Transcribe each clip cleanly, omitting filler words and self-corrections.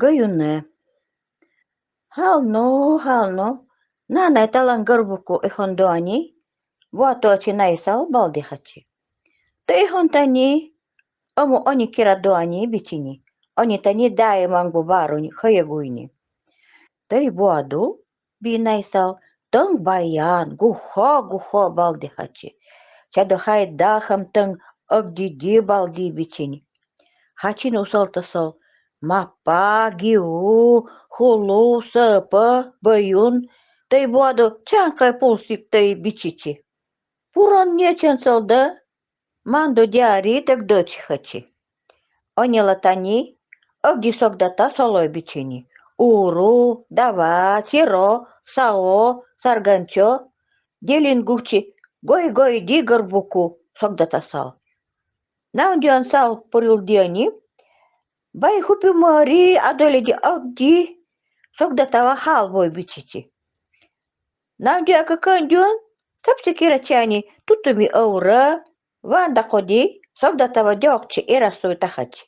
Gayune. Halno, halno. Nanay talang garbuko ihondoani. Watochi naisal baldihachi. Te ihontani omo oni kiradoani bichini. Oni tani dai mangubaruni hayaguini. Te buadu binaisal tang bayan guho baldihachi. Чадохай дахам тang agdi baldi bichini. Hachin usaltasal mappa giu hulu sepa bayun tei buado cangkai pulsik tei bichichi. Puron nечен salda mando diari tek dochi hachi. Onela tani agdi sogdata soloi bichini. Uru, dava, siro, sao, sargancho, gelin guchi, goi di garbuku sogdata sal. Naundian sal puril diani, bai hupi mari adole di agdi sogdatawa hal boy bichichi. Naundia kakandion, sapsikira chani tutumi aura, vanda kodi sogdatawa diokchi erasoi tahachi.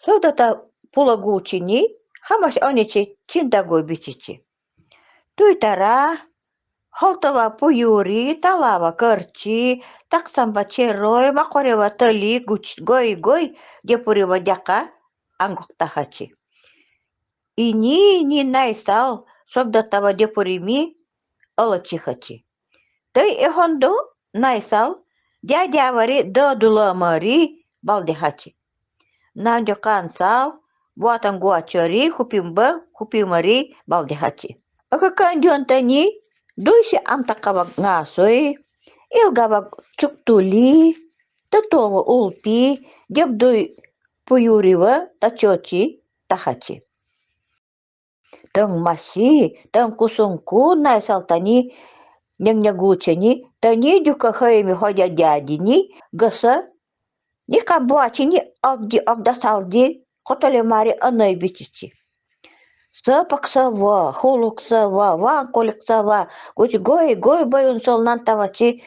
Sogdata pulaguchini, hamas onichi chindagoi bichichi. Tuitara, holtava puyuri, talava karchi, taksamba cheroi, makorewa tali, goi, depuriwa jaka, anggok tahachi. Ini naisal, sogdatawa depurimi, alachihachi. Tei ehondo, naisal, diavari dodulamari, baldehachi. Nanjo kansal, buatan guachari, hupimari, baldehachi. Akakandion tani, duisi amtakawag ngasoi, ilgawag chuktuli, tatowa ulpi, jabdui puyuriwa, tachochi, tahachi. Tang masi, tang kusungku naisal tani, nyaguchani, tani juga haymi hoja jadini, gasa, ni kambuachini agdasaldi, kotole mari anay bichichi. Sapaksawa, huluksawa, wankoliksawa, guci goi bayun sol nantavachi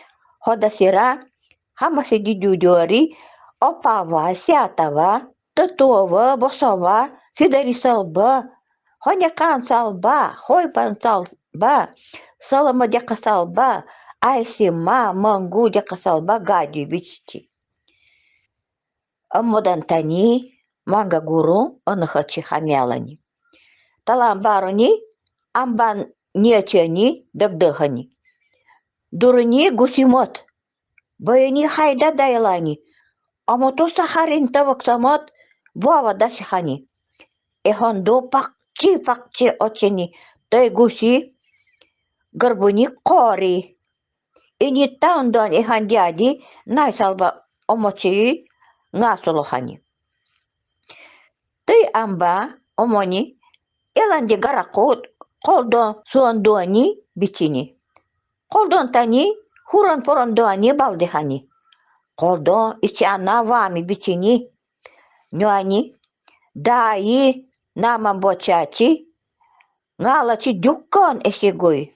hodasira, hamasi didudori, opawa, siatawa, tatuwa, bosawa, sidarisalba, honyakan salba, hoipan salba, salama jakasalba, aisima, mangu jakasalba, gadi bichichi. Amodantani, manga guru, anahachi hamyalani. Talambaroni, amban niachani, dagdahani. Duruni gusimot, bayani haida dailani. Amoto saharin tavaksamot, buava dasihani. Ehondo pakci ocheni, tay gusi, garbuni kori. Ini taundon ehandiadi, naisalba omochi ngasolohani. Tay amba omoni, elandi garakut, koldon suandoni bichini. Koldon tani, huron porondoni baldehani. Koldon ichiana vami bichini. Nyoani, dai naman bochachi, ngalachi dukkan esigoi.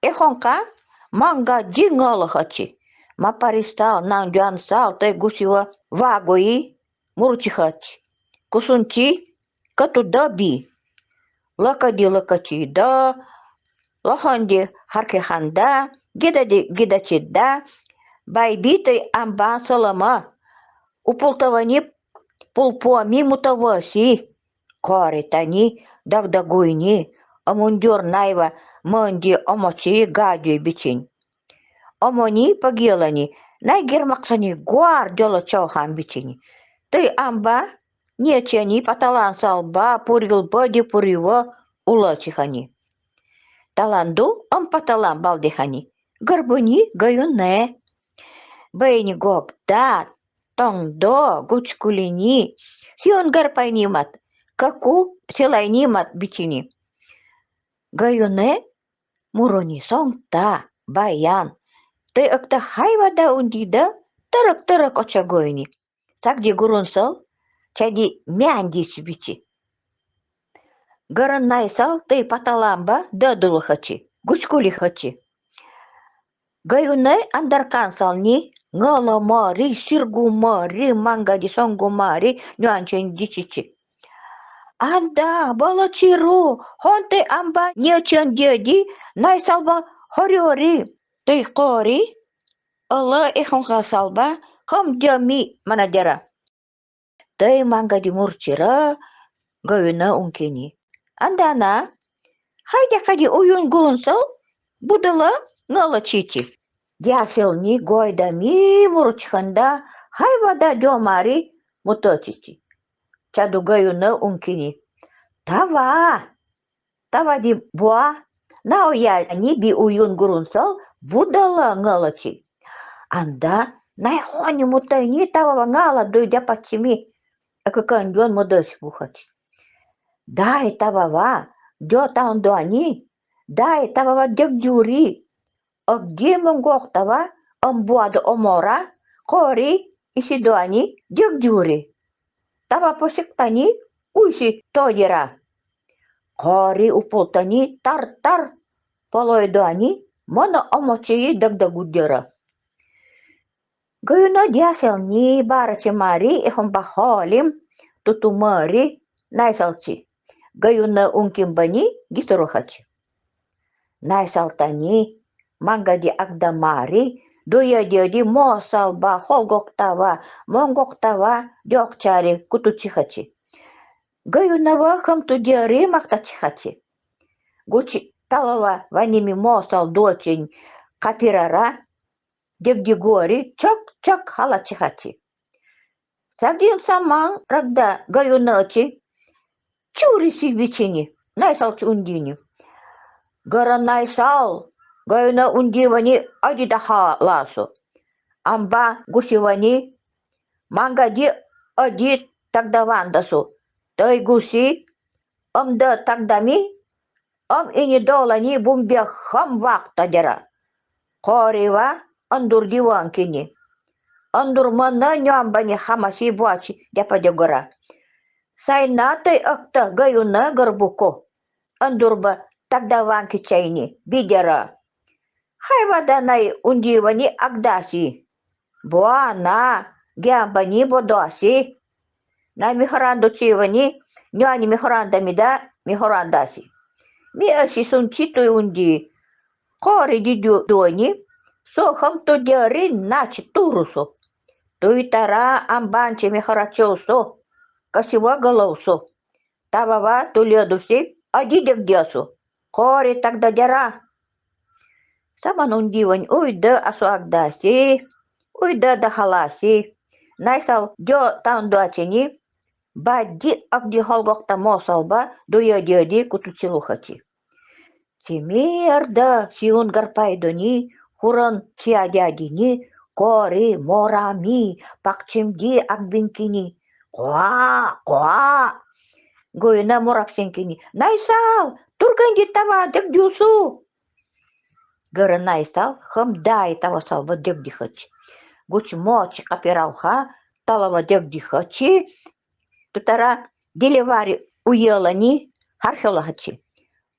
Ehonka, manga jingalahachi. Maparistal nang sal te gusiwa vagoi muruchihachi. Kusunchi, katudabi. Lakachi da, lohandi harkehanda, gidachida, baibitay amba salama, upultavani pulpuami mutavasi, koritani, dagdaguini, amundur naiva, mandi omochi gadi bichin. Omoni pagilani, naigirmaksani guar jolo chauhan bichini. Tay amba, niachani patalan salba, purilba di puriwa, ulachihani. Talandu ampatalan baldihani. Garbuni gayune. Bayni gogda, tongdo, guchkulini. Sion garpainimat, kaku silainimat bichini. Gayune, muroni songta, bayan. Tay akta haywada undida, tarak ochagoini. Sakdi gurunsal, chadi miandis bichi. Garan naisal tay patalamba dadulhachi, guchkulihachi. Gayune andarkansalni, ngalamari, sirgumari, mangadi songumari, nuanchen dichichi. Анда балачиру, хонте амба нечен деди, найсалба хориори, ты кори, ала ихонга салба, хом деми манадера. Ты манга димурчира, гаюна ункини. Андана, хайда хади уюн гурунсал, будала ngala chichi. Дяселни гойдами мурчханда, хайвада дёмари муточичи. Чаду гаюна ункини. Тава, тава di buah, nao ya ni bi uyun gurunsal, budala ngalachi. Анда найхони мутайни тава ngala do дяпачими, акакандуан модоси бухачи. Дай тавава, дё таун дуани, дай тавава дёгдюри, огди монгохтава, омбуада омора, кори, иси дуани, дёгдюри. Тава посектани, уйси тодера. Кори упултани тар-тар, полойдуани, мона омочии дагдагудера. Gayuna diaselni barachimari ihon baholim tutumari naisalchi. Gayuna unkimbani gisuruhachi. Naisaltani mangadi agdamari doya di mosal ba holgoktava mongoktava diokchari kutuchihachi. Gayunava хамтудиари мактачихачи. Гучи талава ваними мосал дочин капирара дегдигори чок-чок халачихачи. Сагдин саман рагда гаюначи чуриси бичини найсалчи ундини. Гара найсал гаюна ундивани адидаха ласу. Амба гусивани мангади ади тагдавандасу. Той гуси омда тагдами ом ини долани бумбе хам вактадера. Корива андур диванкини. Андур мана нямбани хамаси буачи дяпадегора. Сайнатай акта гаюна гарбуко. Андурба тагдаванки чайни бидера. Хайваданай ундивани агдаси. Буана гямбани бодоси. На михоранду чивани, няни михорандами да михорандаси. Ми аси сунчиту унди, кори дидю дуани, сохам то диарин начи турусо. Туитара амбанчи михорачосо, касива галаусо. Тавава туледуси, адидек дясу. Кори тогда дяра. Саман ундивань уйда асуагдаси, уйда дахаласи. Найсал дё таундуачини, бадди агди холгокта мосалба дуядиади кутучилухачи. Чимерда сиун гарпайдони, хуран чиадядини, кори морами, пакчимди агбинкини. Коа! Гойна морапсенкини. Найсал, турганди тава дегдюсу. Гара найсал, хамдай тава салба дегдихачи. Гуч мочи капирауха, талава дегдихачи, тутара деливари уелани хархелахачи.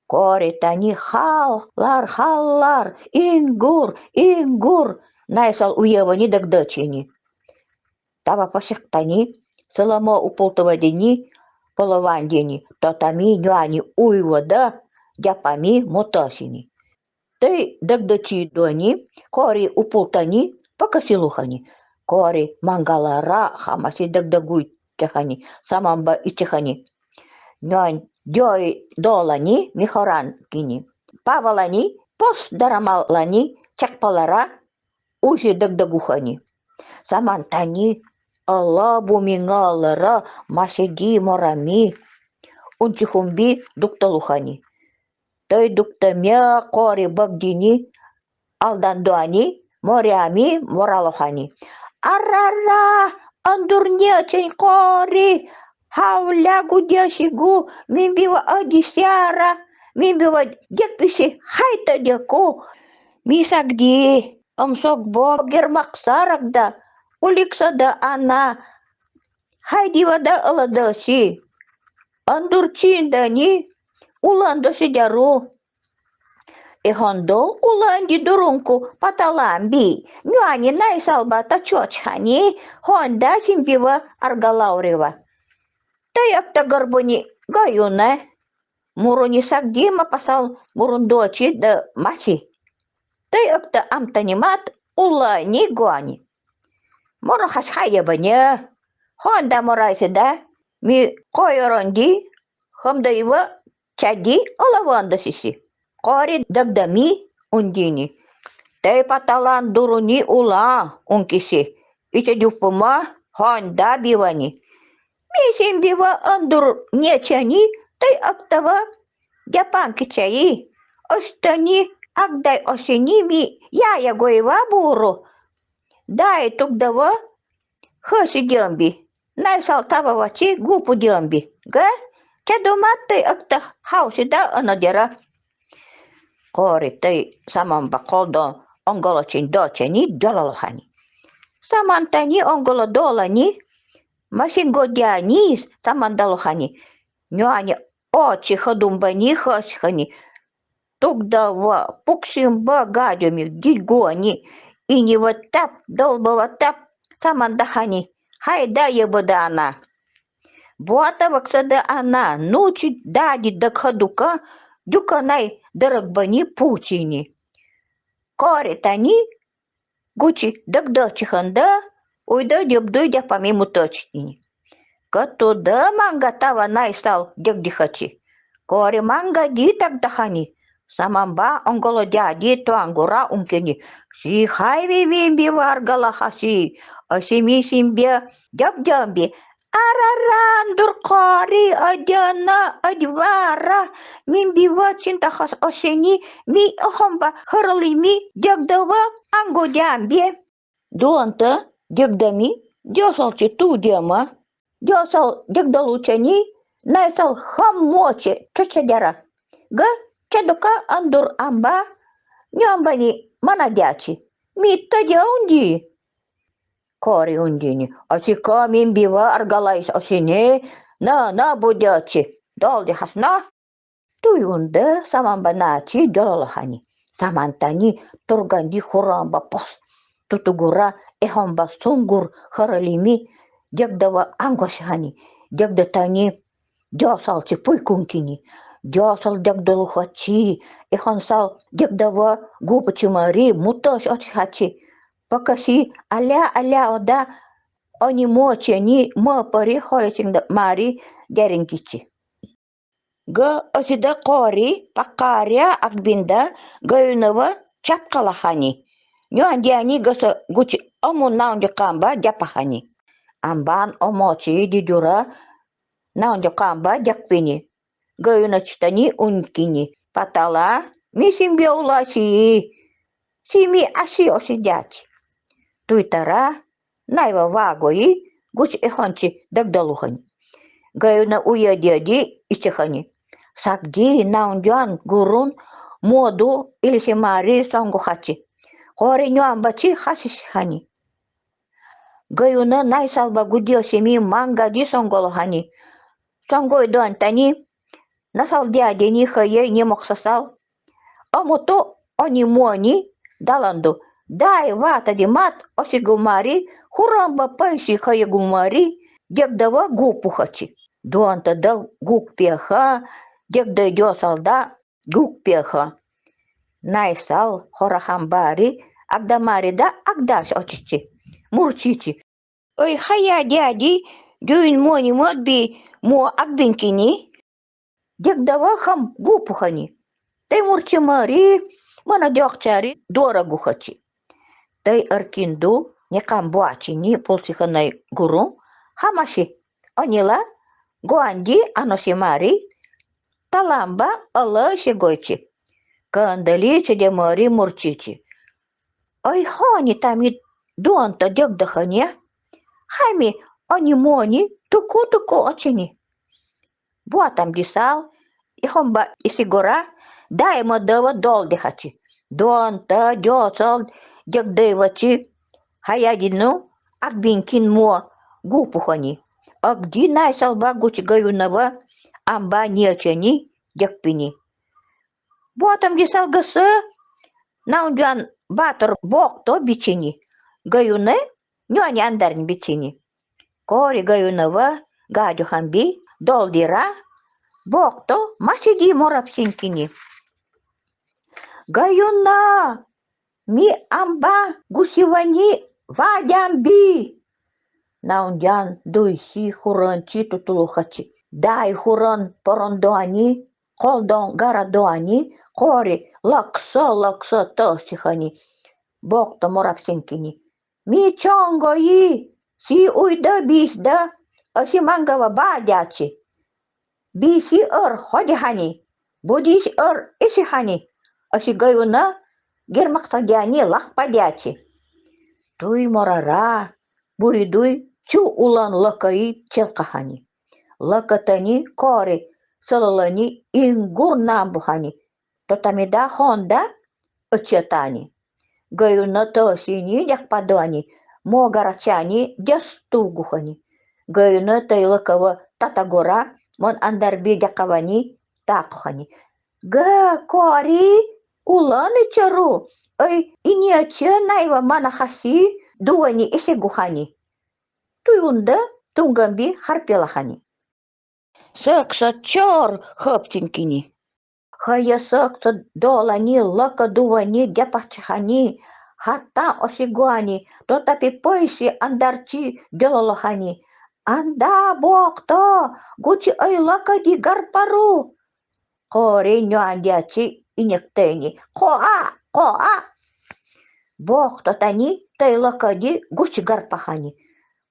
Кори тани халлар, ингур, найсал уевани дагдачини. Тава пашектани, саламо уполтовадини, половандини, татами нюани уйвада, дяпами мотасини. Ты дагдачи дони, кори уполтани, покасилухани. Кори мангалара хамаси дагдагуй чахани, самамба ичахани. Нюань дёй долани михоранкини. Павалани, пос дарамалани, чакпалара, уси дагдагухани. Самантани, алла бумингалара, масиди морами, унчихумби дукталухани. Той дуктамя кори багдини, алдандуани, морями моралухани. Арара, андурнечень кори, хавлягу дясигу, мимбива адисяра, мимбива декписи хайта деку, мисагди, омсокбо гермаксарагда, уликсада ана, хайдивада аладаси, андурчиндани, уландаси дяру. Ихондо уланди дурунку паталамби, нюани найсалба тачочхани, хонда симбива аргалаурева. Таякта гарбони Gayune, murunisak Дима пасал мурундочи да маси. Ты акта амтанимат ула ни гуани. Моро хашхая бане. Honda moraysa да ми койоронди хамда ива чади олаванда сиси. Кори дагдами ундини. Тей паталан дуруни ула ункиси. Ича дюпума Honda бивани. Мисим бива андур нечани тей актава дяпанки чаи. Остани агдай осени ми яя гоева буру. Дай тугдава хasi диамби. Naisal tavavachi gupu diambi. Ga? Chadomate akta hausi da anadera. Kori tei saman bakoldo ongolochin doceni dolalohani. Samantani ongolo dolani masingodiani samandalohani. Nyoani ochi hadumbani hashani. Тугдава пукшимба гадями дильгони. И не вот тап долбова тап самандахани. Хайда ебадана. Буата ваксада ана нучи дади дакхадука дюканай дарагбани пучини. Коритани гучи дагдочиханда уйда дебдуй дяпами муточтини. Като да манга тава найстал дегдихачи. Кори манга ди тагдахани. Самамба онголо дяди туангура умкини. Си хайви вимби варгала хаси. Асими симбе дябдямби. Араранdur qori adana advara mimbi wachin tahas oseni mi ohomba harlimi dagdawa ango dyambie. Duanta dagdami diosalchi tu diama diosal dagdaluchani naisal hammoche chachadara. Ga chaduka andur amba nyambani manadyachi. Mitta jaundi. Kori undini. Asika mimbiwa argalais osine na budyachi. Doldi hasna. Tuyunda samambanachi dololohani. Samantani turgandi huramba pos. Tutugura ehamba sungur haralimi jagdawa angoshani. Jagdatani diosalchi puikunkini. Diosal jagdaluhachi. Ehansal jagdawa gupachimari mutosh ochihachi. Pakasi aля oda oni mochi ni mo pari horicing da mari jaringichi. Ga osida qori paqaria akbinda gayunawa chapkalahani. Nyo andiani gasa guchi omu naundi kamba japahani. Amban omochi didura naundi kamba jakpini. Gayuna chitani unkini. Patala misimbi ulachi. Simi asi osidachi. Tuitara naiva vagoi guch ehonchi dagdaluhani. Gayuna uyadiadi ichehani. Sakdi naundian gurun modu ilisimari songohachi. Kori nyuambachi hasishani. Gayuna naisalba gudio simi manga di songolohani. Songoi doantani nasal diadini haye ni moksasal. Omoto oni muani dalando. Дай вата димат осигумари, хурамба пенши хаягумари, дегдава гупухачи. Дуанта да гук пеха, дегда дёсалда гук пеха. Найсал хорахамбари, агдамари да агдаш очичи. Мурчичи. Ой хая дяди, дюйн мони модби, мо агдынкини, дегдава хам гупухани. Ты мурчимари, мана дёхчари, дорогухачи. Тей аркинду некам буачи ни пулсиханай гуру хамаshi онила гуанди аношимари таламба ала шегойчи кандали чедемари мурчичи. Ой хони тами дуанта дегдахане хами они мони туку очини. Буатам дисал ихомба исигора даема дава долдихачи. Дуанта дёсал дегдевачи хаядину акбинкин мо гупухани. Агди найсалба гучи гаюнава амба нечени дегпини. Буатам дисал гасы наундян батыр бокто бичини. Гаюне нёни андарн бичини. Кори гаюнава гадюхамби долдира Бокто масиди морапсинкини. Гаюна ми амба гусивани вадямби. Наунджан дуйси хуранчи тутулухачи. Дай хуран порондоани, колдон гарадоани, кори лакса тосихани. Бокто морапсинкини. Ми чонгои, си уйда бисда, аси мангава бадячи. Биси ходихани, будис исихани, аси гаюна гермаксагяни лахпадячи. Туй морара, буридуй чу улан лакаи челкахани. Лакатани кори салалани ингур намбухани. Тотамида хонда ачатани. Гаюна тосини дякпадуани, могарачани дястугухани. Гаюна тайлакава татагора мон андарби дякавани такухани. Га кори уланы чару, ай иниача найва манахаси дуани исегухани. Туюнда тунгамби харпелахани. Сакса чор хапчинкини. Хая сакса долани лака дувани дяпахчахани. Хата осигуани, тотапи пойси андарчи делолохани. Анда бокто, гучи ай лака ди гарпару. Кори нюандячи инектени. Коа. Бокто тани тайлака ди гучи гарпахани.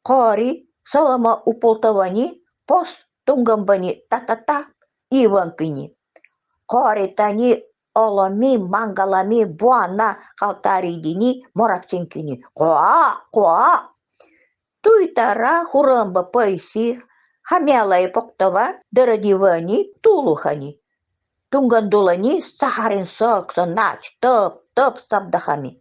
Кори салама уполтавани пос тунгамбани та иванпини. Кори тани олами мангалами буана калтаридини морапчинкини. Коа. Туйтара хурамба пайси хамяла эпоктова дарадивани тулухани. Тунгандулани сахарин сакса нач тып сабдахами.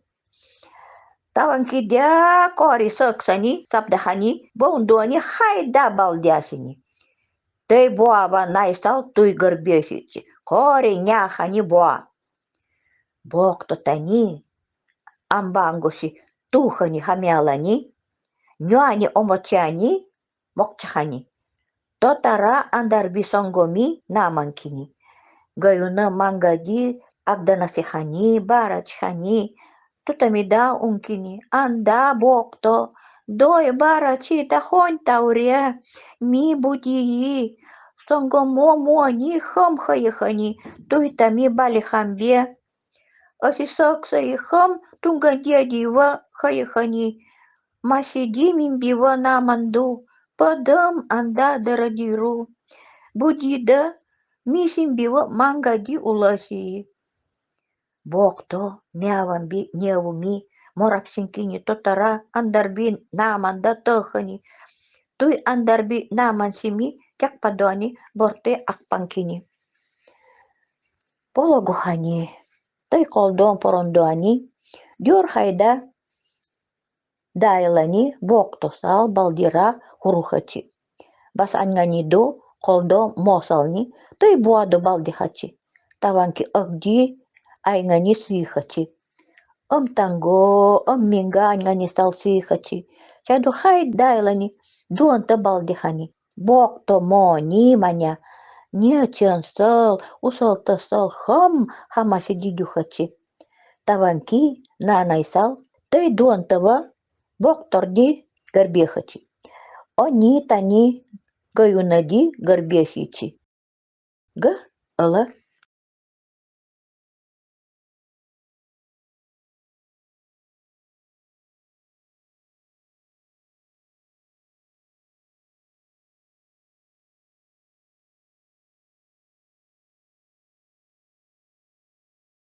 Таванкидя кори саксани сабдахани бондуани хайда балдясини. Тей буава найсал туй гарбесичи. Кори няхани буа. Бокто тани амбангоси тухани хамялани. Нюани омочани мокчахани. Тотара андарби сонгоми наманкини. Гаюна мангади агданасихани барачхани. Тутамида ункини. Анда бокто. Дой барачи тахонь таурия. Ми будии. Сонгомо мони хамхаяхани. Туйтами балихамбе. Асисакса и хам тунгадядива хаяхани. Масиди мимбива наманду, падам анда дарадиру. Будида мисимбива мангади уласи. Бокто мявамби невуми, морапсинкини тотара андарби наманда тахани. Туй андарби намансими тякпадуани борте акпанкини. Пологухани, той колдон порондуани, дюр хайда дайлани боктосал балдира хурухачи. Бас ангани до колдо мосални, той буадо балдихачи. Таванки агди айнгани сихачи. Танго, минга айнгани стал сихачи. Чаду хай дайлани дуанта балдихани. Бокто мони маня. Нечен сал, усалта сал хамаси дидюхачи. Таванки нанайсал, той дуантава бокторди гарбехачи. Они тани гаюнади гарбесичи. Га ала